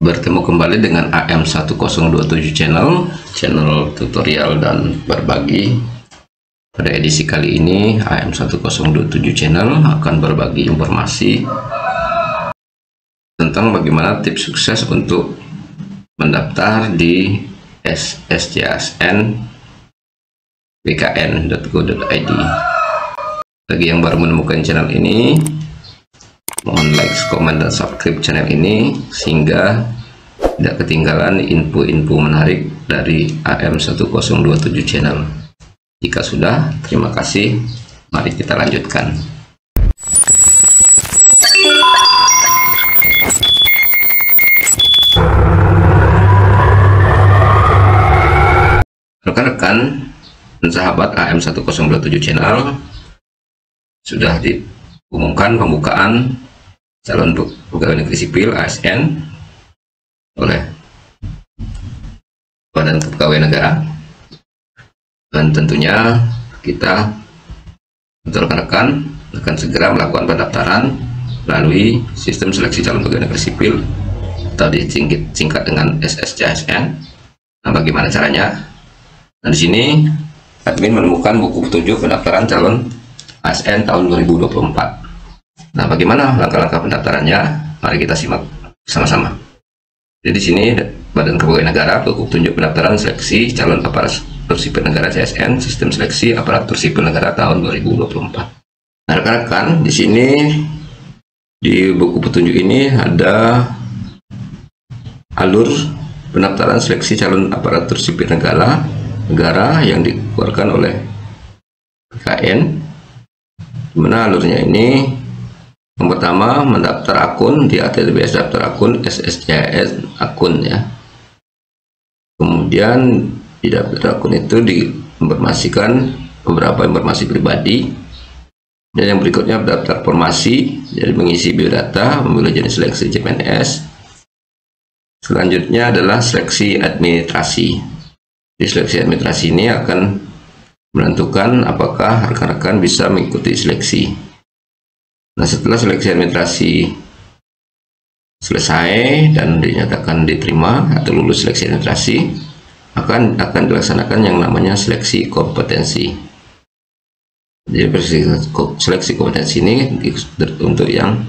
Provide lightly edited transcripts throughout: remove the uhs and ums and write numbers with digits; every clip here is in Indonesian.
Bertemu kembali dengan AM1027 channel tutorial dan berbagi. Pada edisi kali ini AM1027 channel akan berbagi informasi tentang bagaimana tips sukses untuk mendaftar di SSCASN bkn.go.id. Bagi yang baru menemukan channel ini, mohon like, komen, dan subscribe channel ini sehingga tidak ketinggalan info-info menarik dari AM1027 channel. Jika sudah, terima kasih. Mari kita lanjutkan. Rekan-rekan dan sahabat AM1027 channel, sudah diumumkan pembukaan calon pegawai negeri sipil ASN oleh Badan Kepegawaian Negara, dan tentunya kita untuk rekan-rekan akan segera melakukan pendaftaran melalui sistem seleksi calon pegawai negeri sipil atau disingkat dengan SSCASN. Nah, bagaimana caranya? Nah, di sini admin menemukan buku petunjuk pendaftaran calon ASN tahun 2024. Nah, bagaimana langkah-langkah pendaftarannya? Mari kita simak sama-sama. Jadi di sini Badan Kepegawaian Negara, buku petunjuk pendaftaran seleksi calon aparatur sipil negara CSN, sistem seleksi aparatur sipil negara tahun 2024. Nah, rekan-rekan, di sini di buku petunjuk ini ada alur pendaftaran seleksi calon aparatur sipil negara yang dikeluarkan oleh BKN. Dimana alurnya ini, yang pertama mendaftar akun di HTTPS daftar akun SSCASN akun ya. Kemudian di daftar akun itu diinformasikan beberapa informasi pribadi, dan yang berikutnya daftar formasi, jadi mengisi biodata, memilih jenis seleksi CPNS. Selanjutnya adalah seleksi administrasi. Di seleksi administrasi ini akan menentukan apakah rekan-rekan bisa mengikuti seleksi. Nah, setelah seleksi administrasi selesai dan dinyatakan diterima atau lulus seleksi administrasi, akan dilaksanakan yang namanya seleksi kompetensi. Jadi seleksi kompetensi ini untuk yang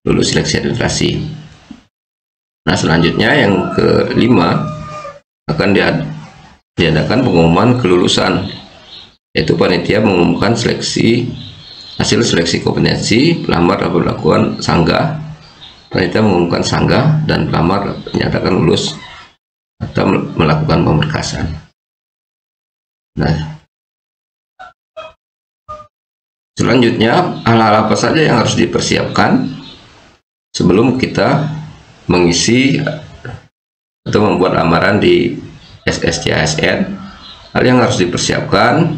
lulus seleksi administrasi. Nah, selanjutnya yang kelima akan diadakan pengumuman kelulusan, yaitu panitia mengumumkan hasil seleksi kompetensi, pelamar dapat melakukan sanggah, panitia mengumumkan sanggah, dan pelamar menyatakan lulus atau melakukan pemberkasan. Nah, selanjutnya hal-hal apa saja yang harus dipersiapkan sebelum kita mengisi atau membuat lamaran di SSCASN. Hal yang harus dipersiapkan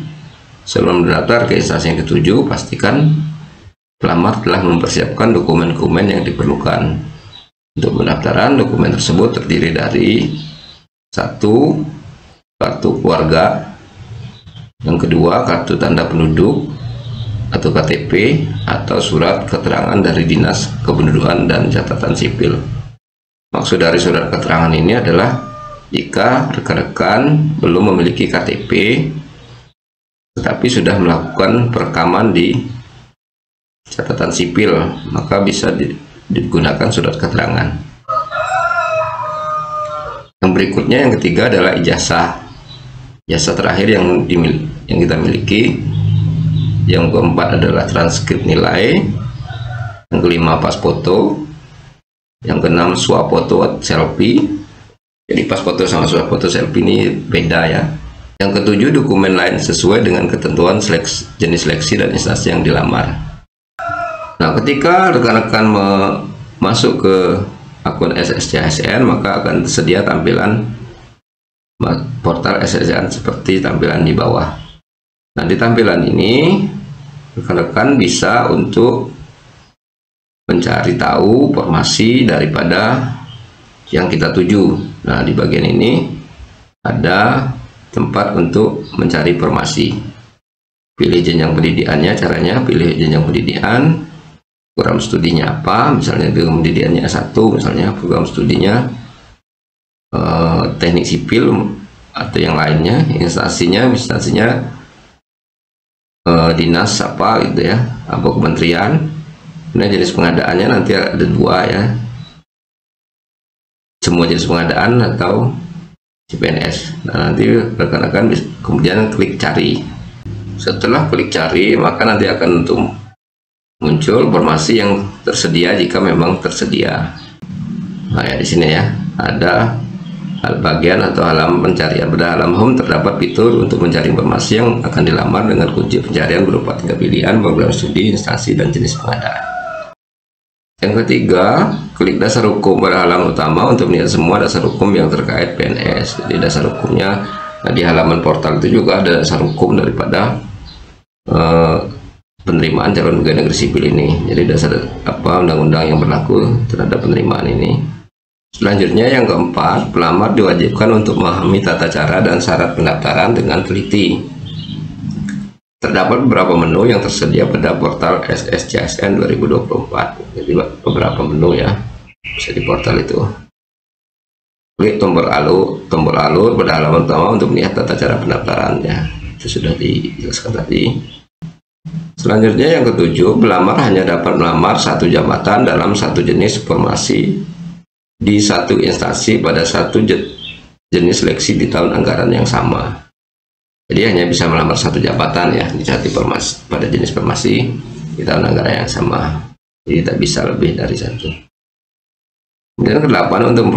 sebelum mendaftar ke instansi yang dituju, pastikan pelamar telah mempersiapkan dokumen-dokumen yang diperlukan. Untuk pendaftaran, dokumen tersebut terdiri dari 1. Kartu keluarga, yang kedua kartu tanda penduduk atau KTP atau surat keterangan dari Dinas Kependudukan dan Catatan Sipil. Maksud dari surat keterangan ini adalah jika rekan-rekan belum memiliki KTP tetapi sudah melakukan perekaman di catatan sipil, maka bisa digunakan surat keterangan. Yang berikutnya, yang ketiga adalah ijazah terakhir yang kita miliki. Yang keempat adalah transkrip nilai. Yang kelima, pas foto. Yang keenam, swafoto selfie. Jadi pas foto sama swafoto selfie ini beda ya. Yang ketujuh, dokumen lain sesuai dengan ketentuan jenis seleksi dan instansi yang dilamar. Nah, ketika rekan-rekan masuk ke akun SSCASN, maka akan tersedia tampilan portal SSCASN seperti tampilan di bawah. Nah, di tampilan ini rekan-rekan bisa untuk mencari tahu informasi daripada yang kita tuju. Nah, di bagian ini ada tempat untuk mencari informasi. Pilih jenjang pendidikannya, caranya pilih jenjang pendidikan, program studinya apa, misalnya pendidikannya S1, misalnya program studinya teknik sipil atau yang lainnya, instansinya dinas apa gitu ya, apa kementerian. Nah, jenis pengadaannya nanti ada 2 ya, semua jenis pengadaan atau CPNS. Nah, nanti rekan-rekan kemudian klik cari. Setelah klik cari, maka nanti akan muncul informasi yang tersedia jika memang tersedia. Nah ya, di sini ya ada bagian atau halaman pencarian. Pada halaman home terdapat fitur untuk mencari informasi yang akan dilamar dengan kunci pencarian berupa 3 pilihan, program studi, instansi, dan jenis pengadaan. Yang ketiga, klik dasar hukum pada halaman utama untuk melihat semua dasar hukum yang terkait PNS. Jadi dasar hukumnya, nah, di halaman portal itu juga ada dasar hukum daripada penerimaan calon pegawai negeri sipil ini. Jadi dasar apa undang-undang yang berlaku terhadap penerimaan ini. Selanjutnya yang keempat, pelamar diwajibkan untuk memahami tata cara dan syarat pendaftaran dengan teliti. Terdapat beberapa menu yang tersedia pada portal SSCASN 2024. Jadi beberapa menu ya, bisa di portal itu. Klik tombol alur pada halaman utama untuk melihat tata cara pendaftarannya. Itu sudah dijelaskan tadi. Selanjutnya yang ketujuh, pelamar hanya dapat melamar 1 jabatan dalam 1 jenis formasi di 1 instansi pada 1 jenis seleksi di tahun anggaran yang sama. Jadi hanya bisa melamar 1 jabatan ya di 1 formasi pada jenis formasi di tahun anggaran yang sama. Jadi tak bisa lebih dari 1. Kemudian ke-8, untuk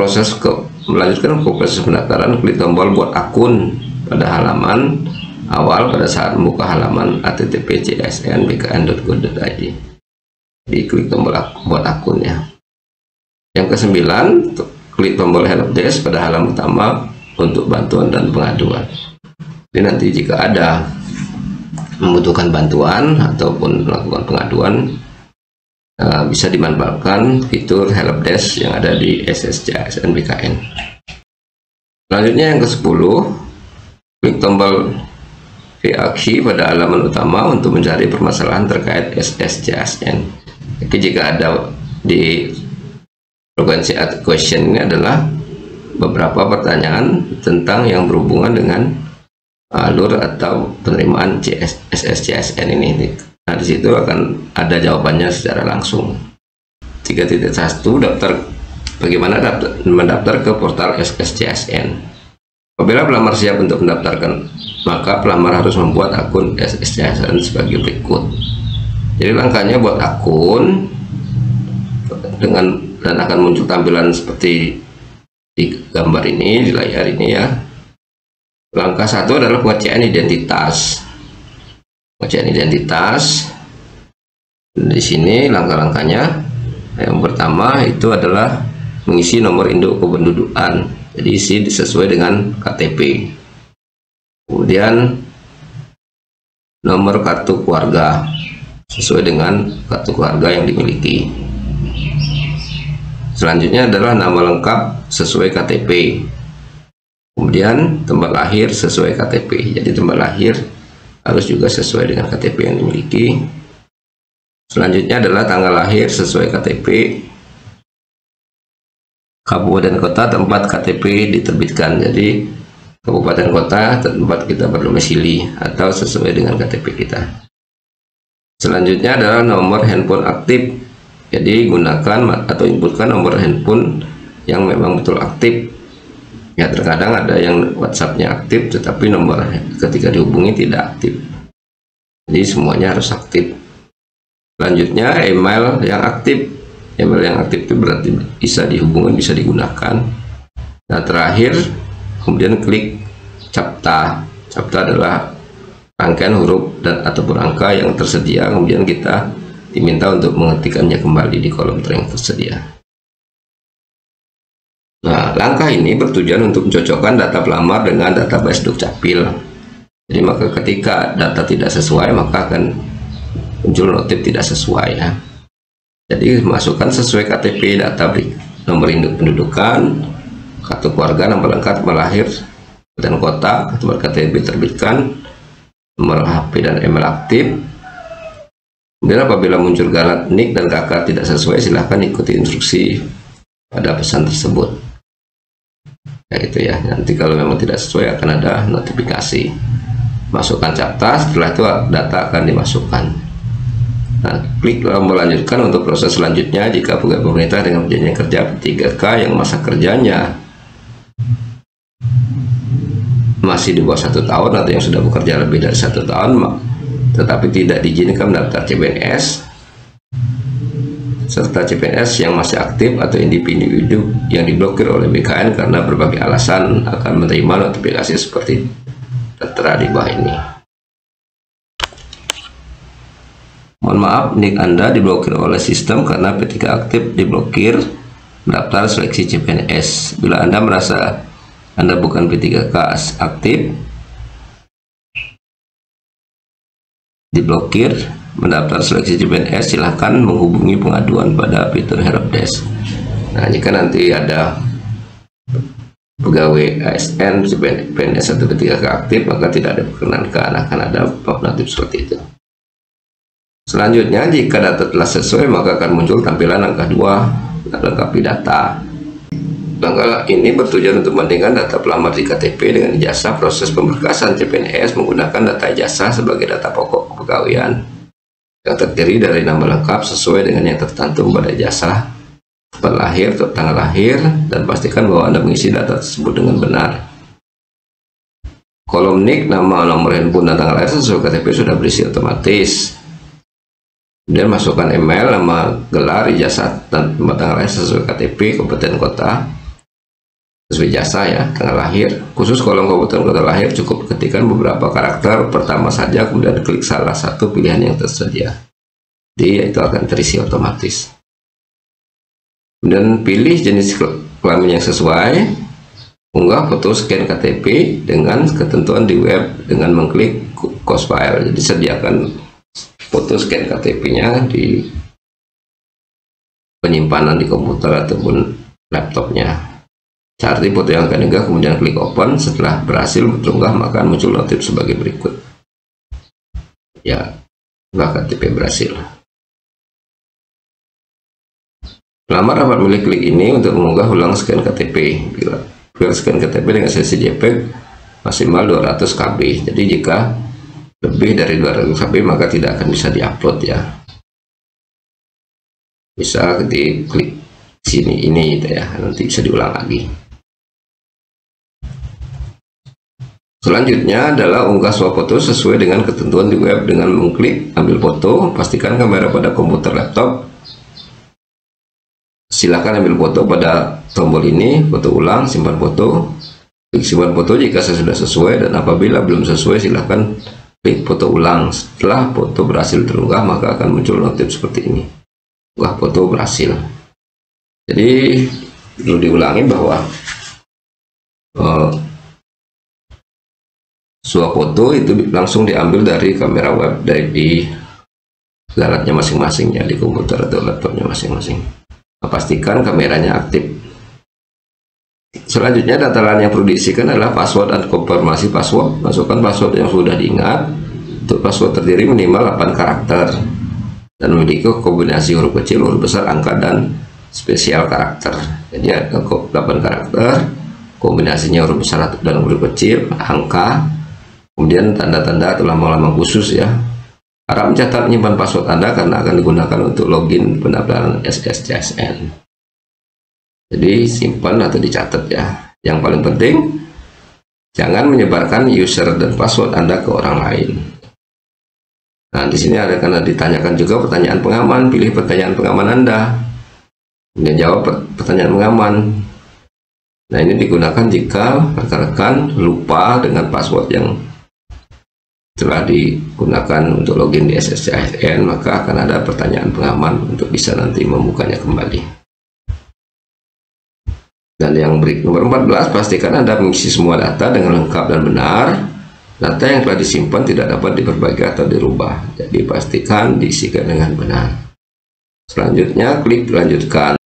melanjutkan proses pendaftaran, klik tombol buat akun pada halaman awal pada saat membuka halaman http://csn.bkn.go.id. Diklik tombol buat akun ya. Yang ke-9, klik tombol helpdesk pada halaman utama untuk bantuan dan pengaduan. Jadi nanti jika ada membutuhkan bantuan ataupun melakukan pengaduan, bisa dimanfaatkan fitur helpdesk yang ada di SSCASN BKN. Selanjutnya yang ke-10, klik tombol VAQ pada halaman utama untuk mencari permasalahan terkait SSCASN. Jadi jika ada di frequency asked question ini adalah beberapa pertanyaan tentang yang berhubungan dengan alur atau penerimaan SSCASN ini. Nah, di situ akan ada jawabannya secara langsung. 3.1 daftar, bagaimana mendaftar ke portal SSCASN. Apabila pelamar siap untuk mendaftarkan, maka pelamar harus membuat akun SSCASN sebagai berikut. Jadi langkahnya buat akun dan akan muncul tampilan seperti di gambar ini, di layar ini ya. Langkah 1 adalah pengecekan identitas. Pengecekan identitas. Di sini langkah-langkahnya. Yang pertama itu adalah mengisi nomor induk kependudukan. Jadi isi sesuai dengan KTP. Kemudian nomor kartu keluarga sesuai dengan kartu keluarga yang dimiliki. Selanjutnya adalah nama lengkap sesuai KTP. Kemudian tempat lahir sesuai KTP. Jadi tempat lahir harus juga sesuai dengan KTP yang dimiliki. Selanjutnya adalah tanggal lahir sesuai KTP. Kabupaten kota tempat KTP diterbitkan. Jadi kabupaten kota tempat kita berdomisili atau sesuai dengan KTP kita. Selanjutnya adalah nomor handphone aktif. Jadi gunakan atau inputkan nomor handphone yang memang betul aktif. Ya, terkadang ada yang WhatsApp-nya aktif tetapi nomor ketika dihubungi tidak aktif. Jadi semuanya harus aktif. Selanjutnya email yang aktif. Email yang aktif itu berarti bisa dihubungi, bisa digunakan. Nah, terakhir kemudian klik CAPTCHA. CAPTCHA adalah rangkaian huruf dan ataupun angka yang tersedia, kemudian kita diminta untuk mengetikkannya kembali di kolom yang tersedia. Nah, langkah ini bertujuan untuk mencocokkan data pelamar dengan database Dukcapil. Jadi maka ketika data tidak sesuai, maka akan muncul notif tidak sesuai ya. Jadi masukkan sesuai KTP, data nomor induk pendudukan, kartu keluarga, nama lengkap, lahir, dan kota, nomor KTP terbitkan, nomor HP dan email aktif, Kemudian apabila muncul galat NIK dan KK tidak sesuai, silahkan ikuti instruksi pada pesan tersebut. Ya itu ya, nanti kalau memang tidak sesuai akan ada notifikasi. Masukkan CAPTCHA, setelah itu data akan dimasukkan. Nah, klik melanjutkan untuk proses selanjutnya jika pegawai pemerintah dengan perjanjian kerja P3K yang masa kerjanya masih di bawah 1 tahun atau yang sudah bekerja lebih dari 1 tahun tetapi tidak diizinkan mendaftar CPNS, serta CPNS yang masih aktif atau individu yang diblokir oleh BKN karena berbagai alasan akan menerima notifikasi seperti tertera di bawah ini. Mohon maaf, NIK Anda diblokir oleh sistem karena P3 aktif diblokir mendaftar seleksi CPNS. Bila Anda merasa Anda bukan P3K aktif, diblokir mendaftar seleksi CPNS, silahkan menghubungi pengaduan pada fitur helpdesk. Nah, jika nanti ada pegawai ASN CPNS atau P3K aktif, maka tidak diperkenankan, akan ada notif seperti itu. Selanjutnya, jika data telah sesuai, maka akan muncul tampilan angka 2 lengkapi data. Langkah ini bertujuan untuk membandingkan data pelamar di KTP dengan ijazah proses pemberkasan CPNS menggunakan data ijazah sebagai data pokok kepegawaian yang terdiri dari nama lengkap sesuai dengan yang tercantum pada ijazah, tempat lahir, tanggal lahir, dan pastikan bahwa Anda mengisi data tersebut dengan benar. Kolom NIK, nama, nomor handphone, dan tanggal lahir sesuai KTP sudah berisi otomatis. Kemudian masukkan email, nama, gelar, ijazah, dan tempat tanggal lahir sesuai KTP, kabupaten kota, sesuai ijazah ya, tanggal lahir. Khusus kolom kabupaten kota lahir cukup ketikkan beberapa karakter pertama saja, kemudian klik salah satu pilihan yang tersedia. Jadi itu akan terisi otomatis. Kemudian pilih jenis kelamin yang sesuai, unggah foto scan KTP dengan ketentuan di web dengan mengklik copy file. Jadi sediakan foto scan KTP-nya di penyimpanan di komputer ataupun laptopnya. Cari foto yang akan diunggah, kemudian klik open. Setelah berhasil terunggah, maka muncul notif sebagai berikut. Ya, unggah KTP berhasil. Pelamar dapat memilih klik ini untuk mengunggah ulang scan KTP. Bila scan KTP dengan sesi JPEG maksimal 200 KB. Jadi jika lebih dari 200 KB maka tidak akan bisa diupload ya. Bisa diklik sini ini gitu ya, nanti bisa diulang lagi. Selanjutnya adalah unggah swafoto sesuai dengan ketentuan di web dengan mengklik ambil foto. Pastikan kamera pada komputer laptop. Silakan ambil foto pada tombol ini, foto ulang, simpan foto. Klik simpan foto jika sudah sesuai, dan apabila belum sesuai silakan klik foto ulang. Setelah foto berhasil terunggah maka akan muncul notif seperti ini, unggah foto berhasil. Jadi perlu diulangi bahwa swafoto itu langsung diambil dari kamera web dari di alatnya masing-masing ya, di komputer atau laptopnya masing-masing. Pastikan kameranya aktif. Selanjutnya data lain yang perlu diisikan adalah password dan konfirmasi password. Masukkan password yang sudah diingat. Untuk password terdiri minimal 8 karakter dan memiliki kombinasi huruf kecil, huruf besar, angka, dan spesial karakter. Jadi ada 8 karakter, kombinasinya huruf besar dan huruf kecil, angka, kemudian tanda-tanda atau lambang-lambang khusus ya. Harap mencatat menyimpan password Anda karena akan digunakan untuk login pendaftaran SSCSN. Jadi simpan atau dicatat ya. Yang paling penting jangan menyebarkan user dan password Anda ke orang lain. Nah, di sini ada karena ditanyakan juga pertanyaan pengaman. Pilih pertanyaan pengaman Anda, kemudian jawab pertanyaan pengaman. Nah, ini digunakan jika rekan-rekan lupa dengan password yang telah digunakan untuk login di SSCSN, maka akan ada pertanyaan pengaman untuk bisa nanti membukanya kembali. Dan yang nomor 14, pastikan Anda mengisi semua data dengan lengkap dan benar. Data yang telah disimpan tidak dapat diperbaiki atau dirubah, jadi pastikan diisikan dengan benar. Selanjutnya klik lanjutkan.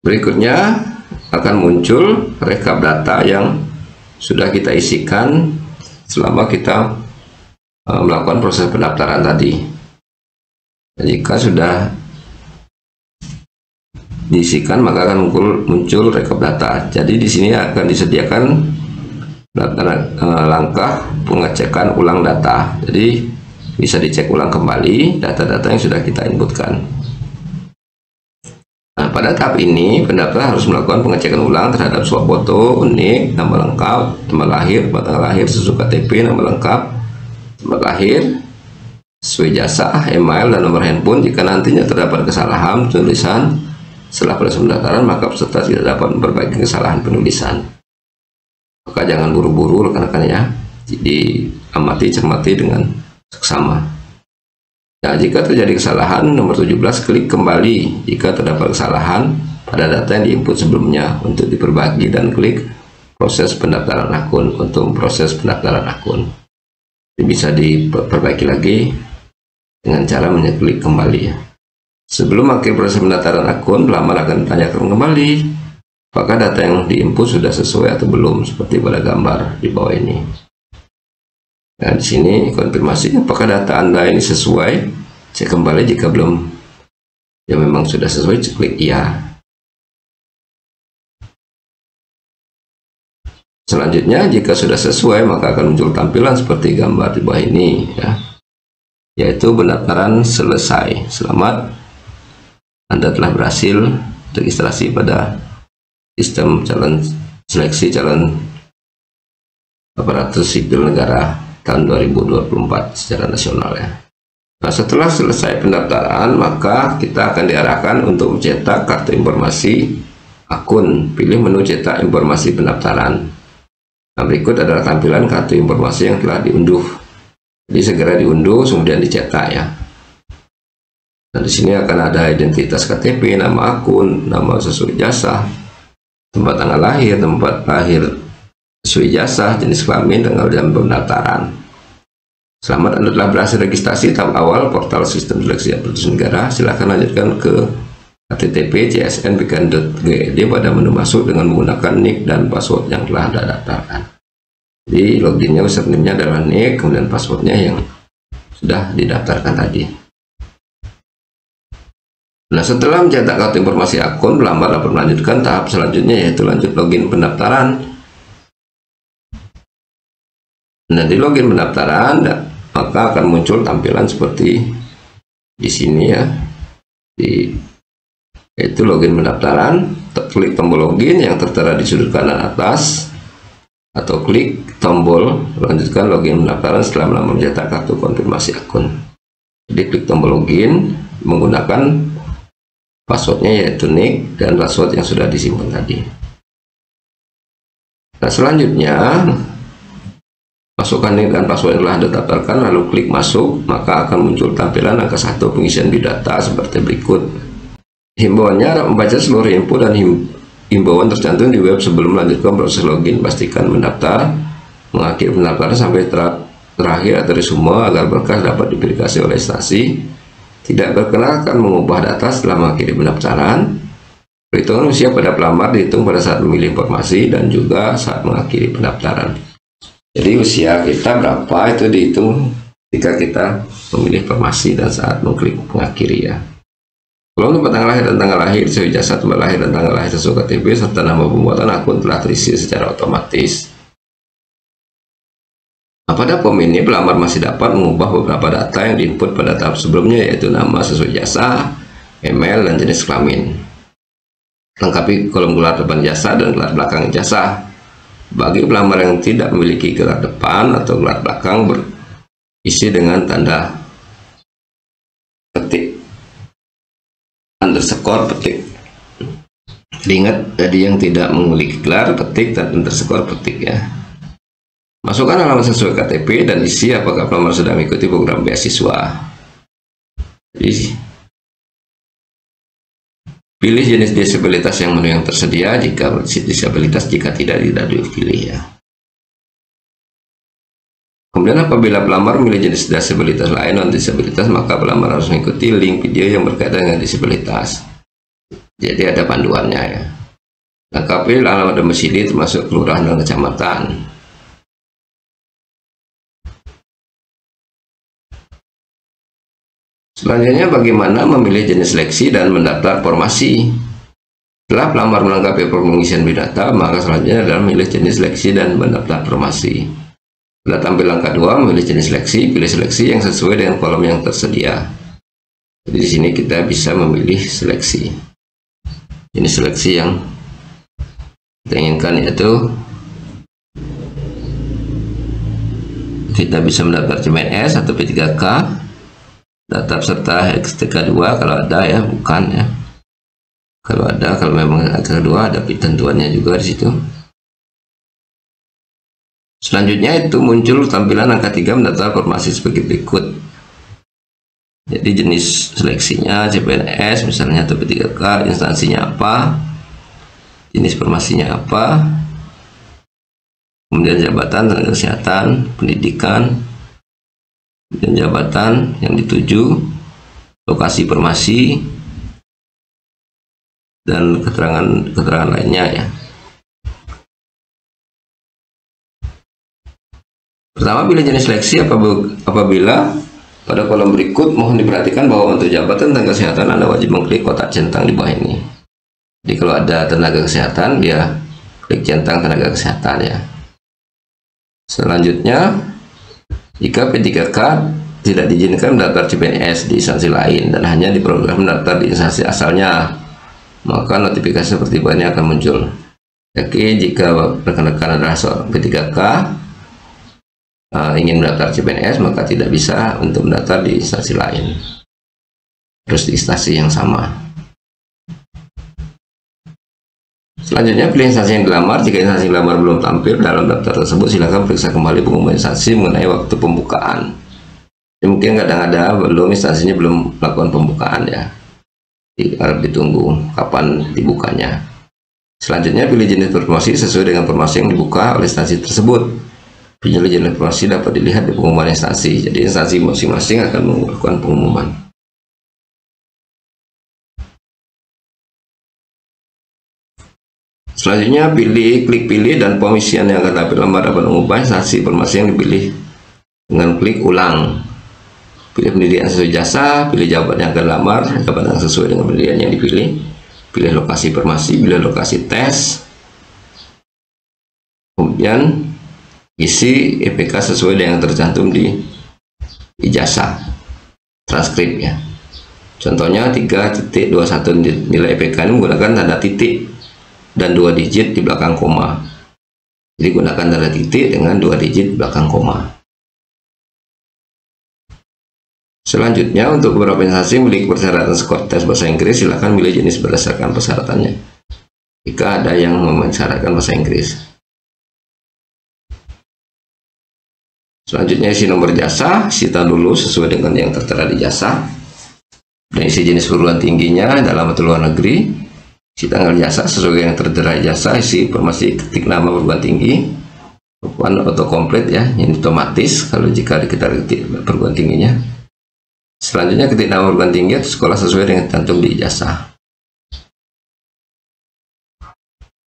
Berikutnya akan muncul rekap data yang sudah kita isikan selama kita melakukan proses pendaftaran tadi. Jika sudah diisikan maka akan muncul rekap data. Jadi di sini akan disediakan langkah pengecekan ulang data. Jadi bisa dicek ulang kembali data-data yang sudah kita inputkan. Nah, pada tahap ini pendaftar harus melakukan pengecekan ulang terhadap suap foto, NIK, nama lengkap, tempat lahir, tanggal lahir, sesuai KTP, nama lengkap, tempat lahir, sesuai jasa, email, dan nomor handphone. Jika nantinya terdapat kesalahan tulisan setelah proses pendaftaran, maka peserta tidak dapat memperbaiki kesalahan penulisan. Maka jangan buru-buru rekan-rekan ya, diamati, cermati dengan seksama. Nah, jika terjadi kesalahan, nomor 17, klik kembali jika terdapat kesalahan pada data yang diinput sebelumnya untuk diperbaiki, dan klik proses pendaftaran akun untuk proses pendaftaran akun. Ini bisa diperbaiki lagi dengan cara mengklik kembali ya. Sebelum akhir proses pendaftaran akun, pelamar akan ditanyakan kembali apakah data yang diinput sudah sesuai atau belum, seperti pada gambar di bawah ini. Nah, di sini konfirmasi apakah data Anda ini sesuai. Cek kembali jika belum, ya memang sudah sesuai, klik iya. Selanjutnya, jika sudah sesuai maka akan muncul tampilan seperti gambar di bawah ini ya, yaitu pendaftaran selesai. Selamat, Anda telah berhasil registrasi pada sistem calon seleksi calon aparatur sipil negara tahun 2024 secara nasional ya. Nah, setelah selesai pendaftaran maka kita akan diarahkan untuk mencetak kartu informasi akun. Pilih menu cetak informasi pendaftaran. Nah, berikut adalah tampilan kartu informasi yang telah diunduh. Jadi segera diunduh kemudian dicetak ya. Nah, di sini akan ada identitas KTP, nama akun, nama sesuai jasa, tempat tanggal lahir, tempat lahir sesuai jasa, jenis kelamin, tanggal jam pendaftaran. Selamat, Anda telah berhasil registrasi tahap awal portal sistem seleksi aparatur negara. Silahkan lanjutkan ke http://csn.bkn.go.id pada menu masuk dengan menggunakan NIK dan password yang telah Anda daftarkan. Jadi loginnya, username-nya adalah NIK, kemudian passwordnya yang sudah didaftarkan tadi. Nah, setelah mencetak kartu informasi akun, pelamar dapat melanjutkan tahap selanjutnya, yaitu lanjut login pendaftaran. Nah, di login pendaftaran maka akan muncul tampilan seperti di sini ya, yaitu login pendaftaran. Klik tombol login yang tertera di sudut kanan atas, atau klik tombol lanjutkan login pendaftaran setelah melamar mencetak kartu konfirmasi akun. Jadi klik tombol login menggunakan passwordnya yaitu NIK dan password yang sudah disimpan tadi. Nah, selanjutnya masukkan NIK dan password yang telah Anda daftarkan, lalu klik masuk, maka akan muncul tampilan angka 1 pengisian biodata seperti berikut. Himbauannya, membaca seluruh info dan himbauan tercantum di web sebelum melanjutkan proses login. Pastikan mendaftar, mengakhiri pendaftaran sampai terakhir atau resume agar berkas dapat diverifikasi oleh instansi. Tidak berkenan akan mengubah data setelah mengakhiri pendaftaran. Perhitungan usia pada pelamar dihitung pada saat memilih informasi dan juga saat mengakhiri pendaftaran. Jadi usia kita berapa itu dihitung ketika kita memilih informasi dan saat mengklik mengakhiri ya. Kalau tempat tanggal lahir dan tanggal lahir sesuai jasa, tempat lahir dan tanggal lahir sesuai KTP, serta nama pembuatan akun telah terisi secara otomatis. Nah, pada form ini pelamar masih dapat mengubah beberapa data yang diinput pada tahap sebelumnya, yaitu nama sesuai jasa, email, dan jenis kelamin. Lengkapi kolom gelar depan jasa dan gelar belakang jasa. Bagi pelamar yang tidak memiliki gelar depan atau gelar belakang, berisi dengan tanda petik underscore petik. Ingat, jadi yang tidak memiliki gelar petik dan underscore petik ya. Masukkan alamat sesuai KTP dan isi apakah pelamar sudah mengikuti program beasiswa. Jadi, pilih jenis disabilitas yang menu yang tersedia. Jika disabilitas, jika tidak dipilih ya. Kemudian apabila pelamar memilih jenis disabilitas lain non disabilitas, maka pelamar harus mengikuti link video yang berkaitan dengan disabilitas. Jadi ada panduannya ya. Lengkapi alamat domisili termasuk kelurahan dan kecamatan. Selanjutnya, bagaimana memilih jenis seleksi dan mendaftar formasi. Setelah pelamar melengkapi pengisian biodata, maka selanjutnya adalah memilih jenis seleksi dan mendaftar formasi. Pada tampilan kedua, memilih jenis seleksi, pilih seleksi yang sesuai dengan kolom yang tersedia. Jadi di sini kita bisa memilih seleksi. Jenis seleksi yang kita inginkan yaitu kita bisa mendaftar CPNS atau P3K, daftar serta STK2 kalau ada ya, bukan ya. Kalau ada, kalau memang STK2 ada ketentuannya juga di situ. Selanjutnya itu muncul tampilan angka 3 mendaftar formasi sebagai berikut. Jadi jenis seleksinya CPNS misalnya atau P3K, instansinya apa, jenis formasinya apa, kemudian jabatan tenaga kesehatan, pendidikan, dan jabatan yang dituju, lokasi formasi, dan keterangan lainnya ya. Pertama, pilih jenis seleksi apabila pada kolom berikut mohon diperhatikan bahwa untuk jabatan tenaga kesehatan Anda wajib mengklik kotak centang di bawah ini. Jadi kalau ada tenaga kesehatan, dia klik centang tenaga kesehatan ya. Selanjutnya, jika P3K tidak diizinkan mendaftar CPNS di instansi lain dan hanya diprogram mendaftar di instansi asalnya, maka notifikasi seperti ini akan muncul. Jadi jika rekan-rekan adalah seorang P3K ingin mendaftar CPNS, maka tidak bisa untuk mendaftar di instansi lain, terus di instansi yang sama. Selanjutnya, pilih instansi yang dilamar. Jika instansi dilamar belum tampil dalam daftar tersebut, silakan periksa kembali pengumuman instansi mengenai waktu pembukaan. Jadi, mungkin kadang-kadang belum, instansinya belum melakukan pembukaan ya, harap ditunggu kapan dibukanya. Selanjutnya, pilih jenis promosi sesuai dengan promosi yang dibuka oleh instansi tersebut. Pilih jenis promosi dapat dilihat di pengumuman instansi. Jadi instansi masing-masing akan melakukan pengumuman. Selanjutnya, klik pilih dan pengisian yang akan dapat lamar dapat mengubah instansi informasi yang dipilih dengan klik ulang. Pilih pendidikan sesuai jasa, pilih jabatan yang akan lamar, jabatan yang sesuai dengan pendidikan yang dipilih, pilih lokasi formasi, pilih lokasi tes, kemudian isi IPK sesuai dengan yang tercantum di ijazah transkrip ya. Contohnya 3.21 nilai IPK ini menggunakan tanda titik dan 2 digit di belakang koma. Jadi gunakan tanda titik dengan 2 digit di belakang koma. Selanjutnya, untuk beberapa instansi memiliki persyaratan skor tes bahasa Inggris, silakan milih jenis berdasarkan persyaratannya. Jika ada yang mensyaratkan bahasa Inggris. Selanjutnya, isi nomor jasa, isi tahun lulus sesuai dengan yang tertera di jasa, dan isi jenis perguruan tingginya dalam atau luar negeri, isi tanggal jasa sesuai yang tertera di jasa, isi informasi ketik nama perguruan tinggi, autocomplete ya, ini otomatis kalau jika kita ketik perguruan tingginya. Selanjutnya, ketik nama perguruan tinggi atau sekolah sesuai dengan cantum di ijazah.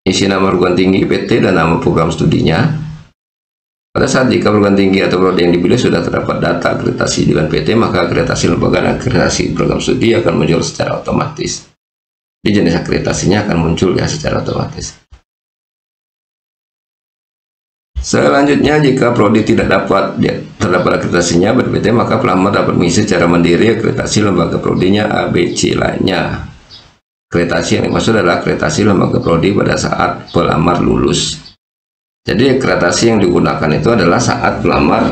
Isi nama perguruan tinggi, PT, dan nama program studinya. Pada saat jika perguruan tinggi atau prodi yang dipilih sudah terdapat data akreditasi dengan PT, maka akreditasi lembaga dan akreditasi program studi akan muncul secara otomatis. Di jenis akreditasinya akan muncul ya secara otomatis. Selanjutnya, jika prodi tidak terdapat akreditasinya ber-PT, maka pelamar dapat mengisi secara mandiri akreditasi lembaga prodinya ABC lainnya. Akreditasi yang dimaksud adalah akreditasi lembaga prodi pada saat pelamar lulus. Jadi akreditasi yang digunakan itu adalah saat pelamar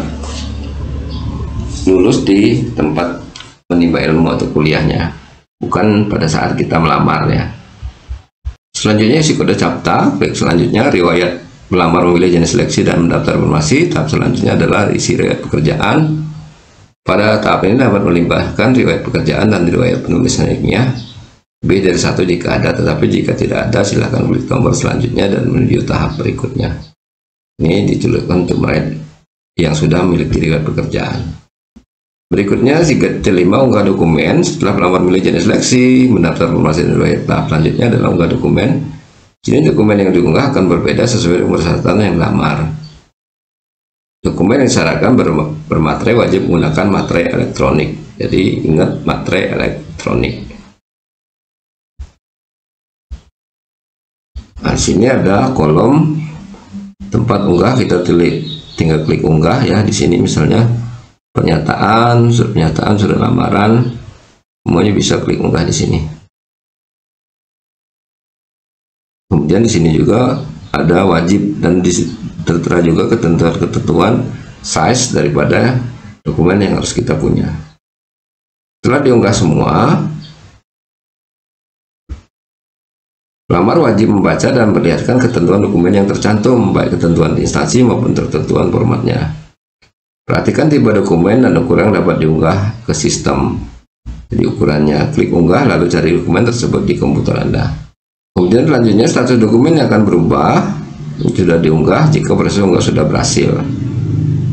lulus di tempat menimba ilmu atau kuliahnya, bukan pada saat kita melamar ya. Selanjutnya, isi kode CAPTA. Baik, selanjutnya riwayat pelamar memilih jenis seleksi dan mendaftar informasi. Tahap selanjutnya adalah isi riwayat pekerjaan. Pada tahap ini dapat melimpahkan riwayat pekerjaan dan riwayat penulisan ilmiah lebih dari satu jika ada, tetapi jika tidak ada silakan klik tombol selanjutnya dan menuju tahap berikutnya. Ini dituliskan untuk mereka yang sudah memiliki riwayat pekerjaan. Berikutnya, jika terima unggah dokumen. Setelah pelamar memilih jenis seleksi, mendaftar informasi dan riwayat, tahap selanjutnya adalah unggah dokumen. Jenis dokumen yang diunggah akan berbeda sesuai dengan persyaratan yang dilamar. Dokumen yang disyaratkan bermaterai wajib menggunakan materai elektronik. Jadi ingat, materai elektronik. Nah, sini ada kolom tempat unggah, kita tinggal klik unggah ya. Di sini misalnya pernyataan, surat lamaran, semuanya bisa klik unggah di sini. Kemudian di sini juga ada wajib dan tertera juga ketentuan size daripada dokumen yang harus kita punya. Setelah diunggah semua, pelamar wajib membaca dan melihatkan ketentuan dokumen yang tercantum, baik ketentuan instansi maupun ketentuan formatnya. Perhatikan tipe dokumen dan ukuran dapat diunggah ke sistem. Jadi ukurannya, klik unggah lalu cari dokumen tersebut di komputer Anda. Kemudian selanjutnya status dokumen akan berubah, sudah diunggah jika proses unggah sudah berhasil.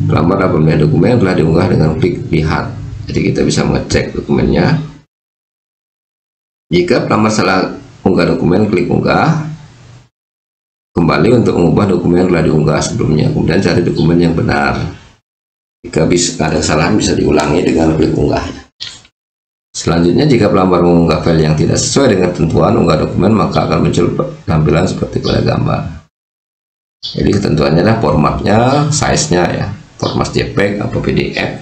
Pelamar dapat melihat dokumen yang telah diunggah dengan klik lihat. Jadi kita bisa mengecek dokumennya. Jika pelamar salah unggah dokumen, klik unggah kembali untuk mengubah dokumen yang telah diunggah sebelumnya. Kemudian cari dokumen yang benar. Jika ada kesalahan bisa diulangi dengan klik unggah. Selanjutnya, jika pelamar mengunggah file yang tidak sesuai dengan ketentuan unggah dokumen, maka akan muncul tampilan seperti pada gambar. Jadi ketentuannya adalah formatnya, size-nya ya, format JPEG atau PDF.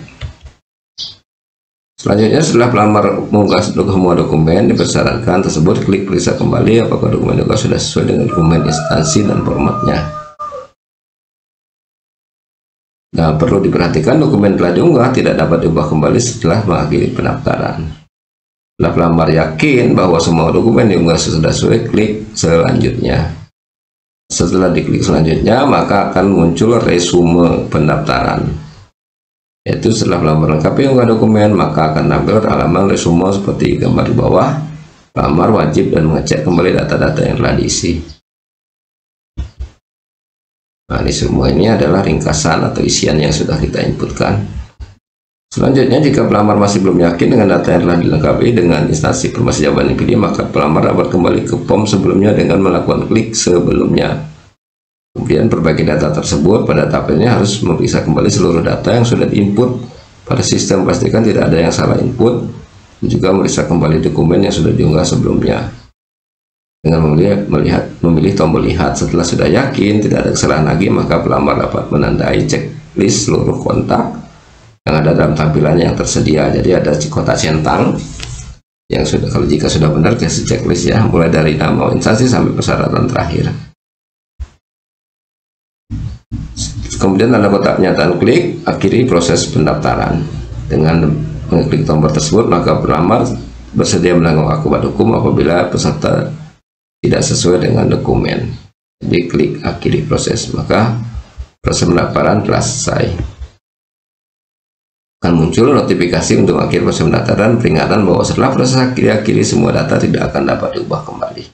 Selanjutnya, setelah pelamar mengunggah semua dokumen dipersyaratkan tersebut, klik periksa kembali apakah dokumen diunggah sudah sesuai dengan dokumen instansi dan formatnya. Nah, perlu diperhatikan dokumen telah diunggah tidak dapat diubah kembali setelah mengakhiri pendaftaran. Setelah pelamar yakin bahwa semua dokumen diunggah sudah sesuai, klik selanjutnya. Setelah diklik selanjutnya, maka akan muncul resume pendaftaran. Yaitu setelah pelamar melengkapi unggah dokumen, maka akan tampil halaman resume seperti gambar di bawah. Pelamar wajib dan mengecek kembali data-data yang telah diisi. Nah, resume ini adalah ringkasan atau isian yang sudah kita inputkan. Selanjutnya, jika pelamar masih belum yakin dengan data yang telah dilengkapi dengan instansi informasi jawaban yang dipilih, maka pelamar dapat kembali ke form sebelumnya dengan melakukan klik sebelumnya. Kemudian perbaiki data tersebut. Pada tahap ini harus memeriksa kembali seluruh data yang sudah diinput pada sistem, pastikan tidak ada yang salah input, dan juga memeriksa kembali dokumen yang sudah diunggah sebelumnya. Dengan memilih tombol lihat. Setelah sudah yakin tidak ada kesalahan lagi, maka pelamar dapat menandai checklist seluruh kontak yang ada dalam tampilan yang tersedia. Jadi ada kotak centang yang sudah, kalau jika sudah benar kasih checklist ya, mulai dari nama instansi sampai persyaratan terakhir. Kemudian ada kotak pernyataan klik, akhiri proses pendaftaran. Dengan mengklik tombol tersebut, maka pelamar bersedia menanggung akibat hukum apabila peserta tidak sesuai dengan dokumen. Jadi klik akhiri proses, maka proses pendaftaran telah selesai. Akan muncul notifikasi untuk akhir proses pendaftaran, peringatan bahwa setelah proses akhiri semua data tidak akan dapat diubah kembali.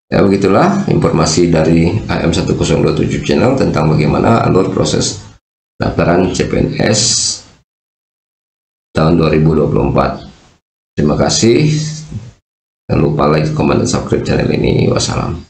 Ya, begitulah informasi dari AM1027 channel tentang bagaimana alur proses pendaftaran CPNS tahun 2024. Terima kasih. Jangan lupa like, comment, dan subscribe channel ini. Wassalam.